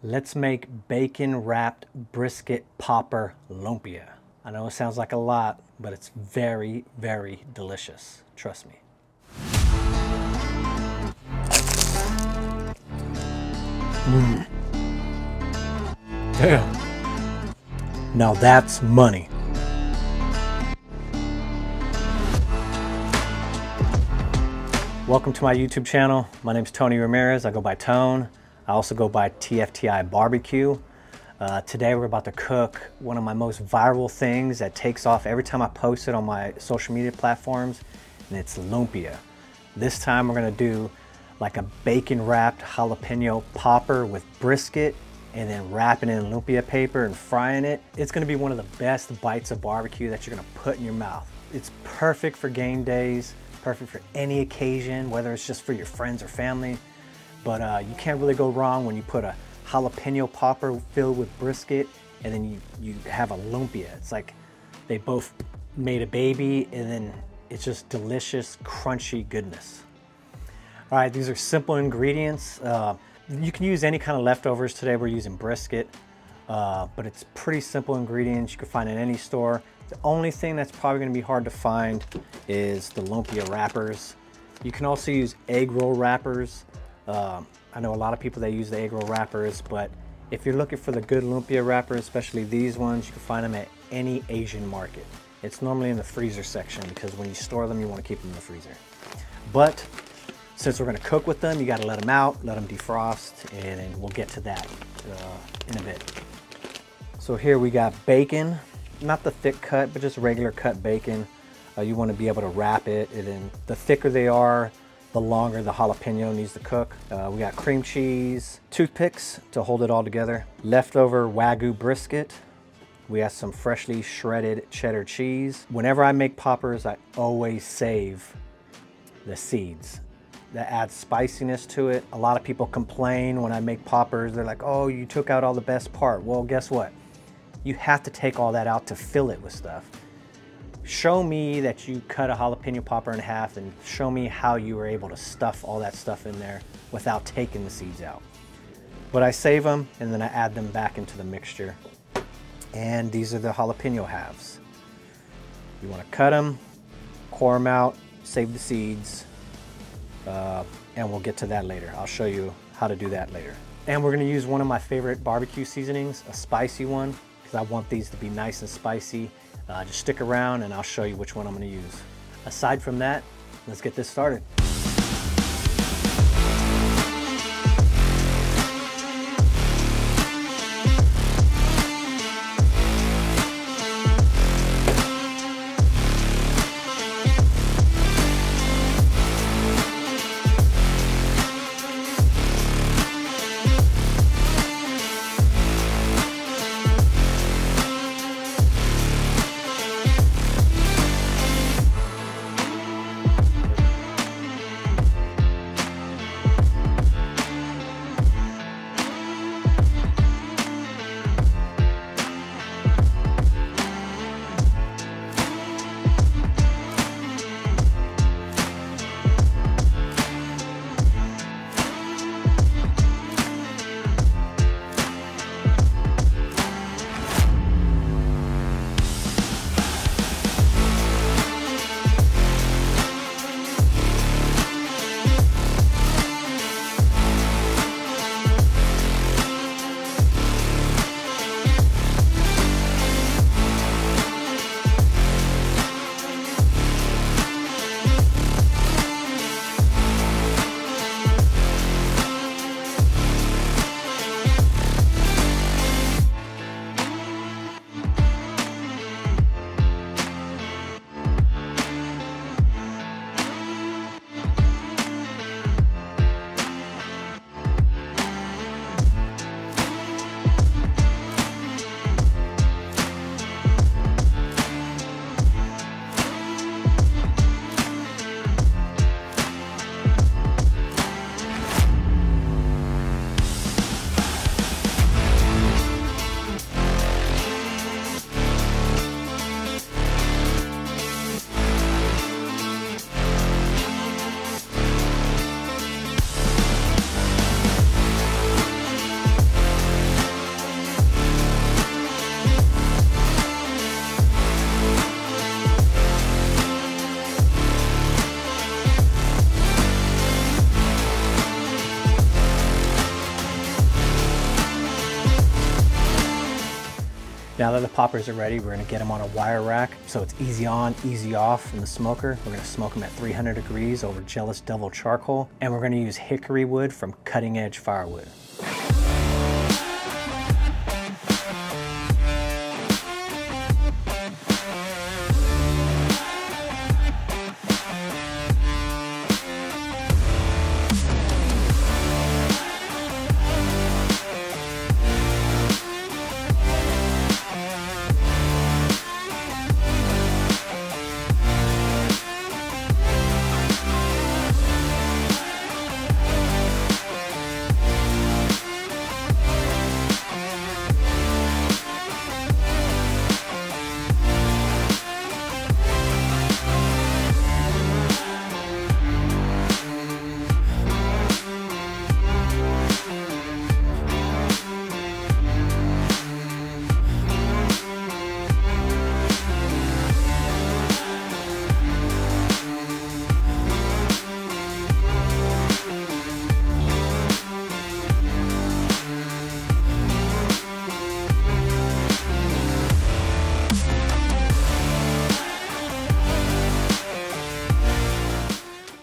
Let's make bacon wrapped brisket popper lumpia. I know it sounds like a lot, but it's very, very delicious. Trust me. Damn. Now that's money. Welcome to my YouTube channel. My name is Tony Ramirez. I go by Tone. I also go by TFTI Barbecue. Today we're about to cook one of my most viral things that takes off every time I post it on my social media platforms, and it's lumpia. This time we're gonna do like a bacon wrapped jalapeno popper with brisket and then wrapping it in lumpia paper and frying it. It's gonna be one of the best bites of barbecue that you're gonna put in your mouth. It's perfect for game days, perfect for any occasion, whether it's just for your friends or family. But you can't really go wrong when you put a jalapeno popper filled with brisket and then you have a lumpia. It's like they both made a baby and then it's just delicious, crunchy goodness. All right, these are simple ingredients. You can use any kind of leftovers. Today we're using brisket, but it's pretty simple ingredients. You can find in any store. The only thing that's probably gonna be hard to find is the lumpia wrappers. You can also use egg roll wrappers. I know a lot of people that use the egg roll wrappers, but if you're looking for the good lumpia wrappers, especially these ones, you can find them at any Asian market. It's normally in the freezer section because when you store them, you want to keep them in the freezer. But since we're going to cook with them, you got to let them out, let them defrost, and then we'll get to that in a bit. So here we got bacon, not the thick cut, but just regular cut bacon. You want to be able to wrap it, and then the thicker they are, the longer the jalapeno needs to cook. We got cream cheese, toothpicks to hold it all together, leftover Wagyu brisket. We have some freshly shredded cheddar cheese. Whenever I make poppers, I always save the seeds. That adds spiciness to it. A lot of people complain when I make poppers. They're like, oh, you took out all the best part. Well, guess what? You have to take all that out to fill it with stuff. Show me that you cut a jalapeno popper in half and show me how you were able to stuff all that stuff in there without taking the seeds out. But I save them and then I add them back into the mixture. And these are the jalapeno halves. You want to cut them, core them out, save the seeds, and we'll get to that later. I'll show you how to do that later. And we're going to use one of my favorite barbecue seasonings, a spicy one, because I want these to be nice and spicy. Just stick around and I'll show you which one I'm going to use. Aside from that, let's get this started. Now that the poppers are ready, we're gonna get them on a wire rack so it's easy on, easy off in the smoker. We're gonna smoke them at 300 degrees over Jealous Devil charcoal, and we're gonna use hickory wood from Cutting Edge Firewood.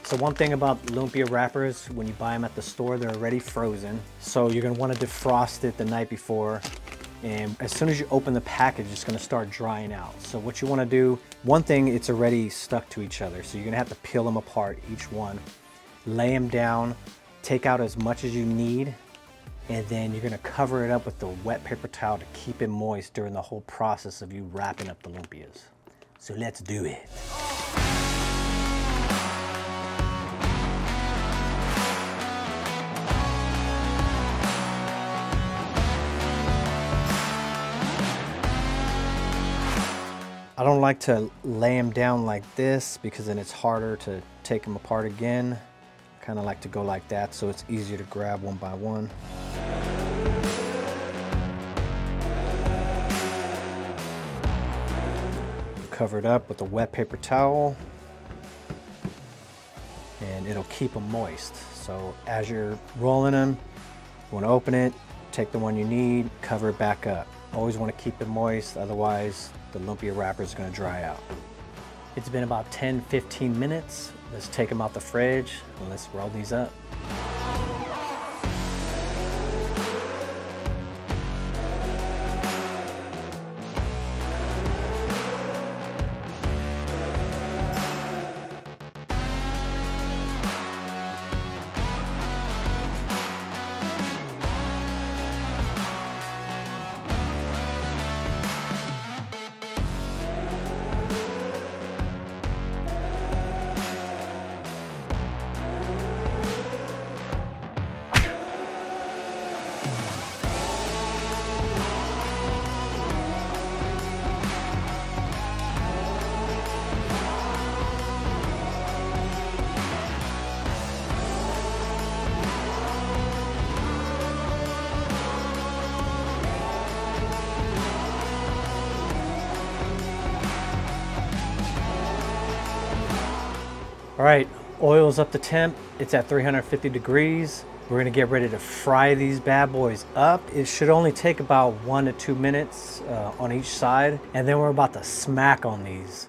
So one thing about lumpia wrappers, when you buy them at the store, they're already frozen. So you're gonna wanna defrost it the night before. And as soon as you open the package, it's gonna start drying out. So what you wanna do, one thing, it's already stuck to each other. So you're gonna have to peel them apart, each one, lay them down, take out as much as you need, and then you're gonna cover it up with the wet paper towel to keep it moist during the whole process of you wrapping up the lumpias. So let's do it. I don't like to lay them down like this because then it's harder to take them apart again. I kind of like to go like that so it's easier to grab one by one. Cover it up with a wet paper towel and it'll keep them moist. So as you're rolling them, you want to open it, take the one you need, cover it back up. Always want to keep it moist, otherwise the lumpia wrapper is going to dry out. It's been about 10-15 minutes. Let's take them out the fridge and let's roll these up. All right, oil's up to temp. It's at 350 degrees. We're gonna get ready to fry these bad boys up. It should only take about 1 to 2 minutes on each side. And then we're about to smack on these.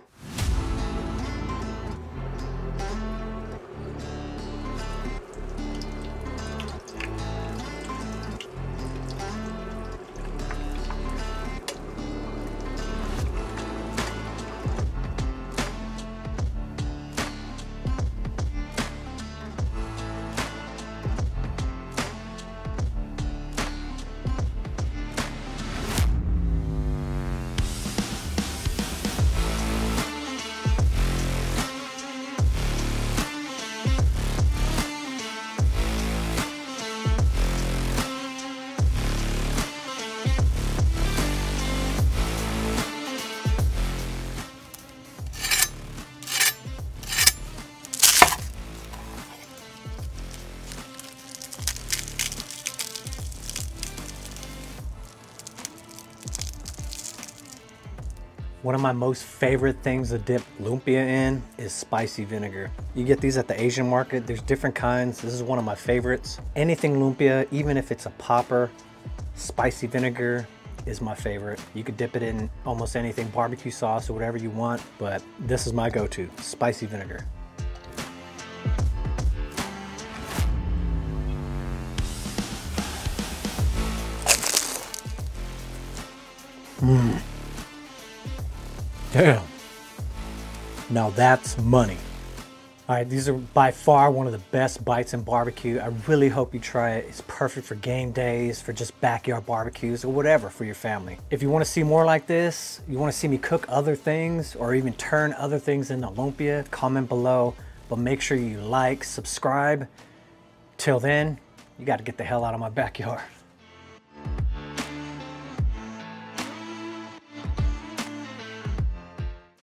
One of my most favorite things to dip lumpia in is spicy vinegar. You get these at the Asian market. There's different kinds. This is one of my favorites. Anything lumpia, even if it's a popper, spicy vinegar is my favorite. You could dip it in almost anything, barbecue sauce or whatever you want, but this is my go-to, spicy vinegar. Damn. Now that's money. All right, these are by far one of the best bites in barbecue. I really hope you try it. It's perfect for game days, for just backyard barbecues, or whatever for your family. If you want to see more like this, you want to see me cook other things, or even turn other things into lumpia, comment below. But make sure you like, subscribe. Till then, you got to get the hell out of my backyard.